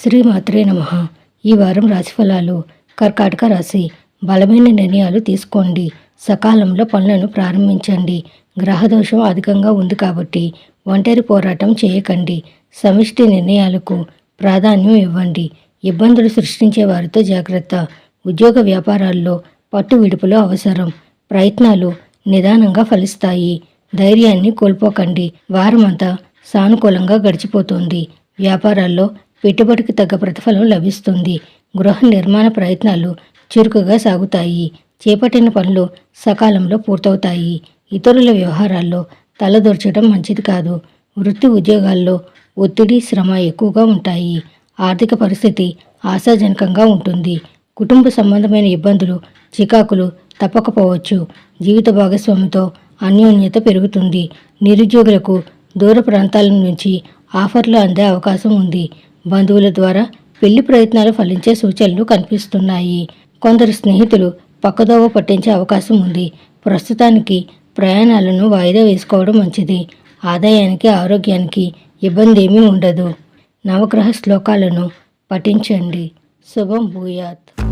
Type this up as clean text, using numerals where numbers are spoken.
శ్రీమాత్రే నమః. ఈ వారం రాశిఫలాలు. కర్కాటక రాశి. బలమైన నిర్ణయాలు తీసుకోండి. సకాలంలో పనులను ప్రారంభించండి. గ్రహదోషం అధికంగా ఉంది కాబట్టి ఒంటరి పోరాటం చేయకండి. సమిష్టి నిర్ణయాలకు ప్రాధాన్యం ఇవ్వండి. ఇబ్బందులు సృష్టించే వారితో జాగ్రత్త. ఉద్యోగ వ్యాపారాల్లో పట్టు విడుపులు అవసరం. ప్రయత్నాలు నిదానంగా ఫలిస్తాయి. ధైర్యాన్ని కోల్పోకండి. వారమంతా సానుకూలంగా గడిచిపోతుంది. వ్యాపారాల్లో పెట్టుబడికి తగ్గ ప్రతిఫలం లభిస్తుంది. గృహ నిర్మాణ ప్రయత్నాలు చురుకుగా సాగుతాయి. చేపట్టిన పనులు సకాలంలో పూర్తవుతాయి. ఇతరుల వ్యవహారాల్లో తలదూర్చడం మంచిది కాదు. వృత్తి ఉద్యోగాల్లో ఒత్తిడి, శ్రమ ఎక్కువగా ఉంటాయి. ఆర్థిక పరిస్థితి ఆశాజనకంగా ఉంటుంది. కుటుంబ సంబంధమైన ఇబ్బందులు, చికాకులు తప్పకపోవచ్చు. జీవిత భాగస్వామితో అన్యోన్యత పెరుగుతుంది. నిరుద్యోగులకు దూర ప్రాంతాల నుంచి ఆఫర్లు అందే అవకాశం ఉంది. బంధువుల ద్వారా పెళ్లి ప్రయత్నాలు ఫలించే సూచనలు కనిపిస్తున్నాయి. కొందరు స్నేహితులు పక్కదోవ పట్టించే అవకాశం ఉంది. ప్రస్తుతానికి ప్రయాణాలను వాయిదా వేసుకోవడం మంచిది. ఆదాయానికి, ఆరోగ్యానికి ఇబ్బంది ఏమీ ఉండదు. నవగ్రహ శ్లోకాలను పఠించండి. శుభం భూయాత్.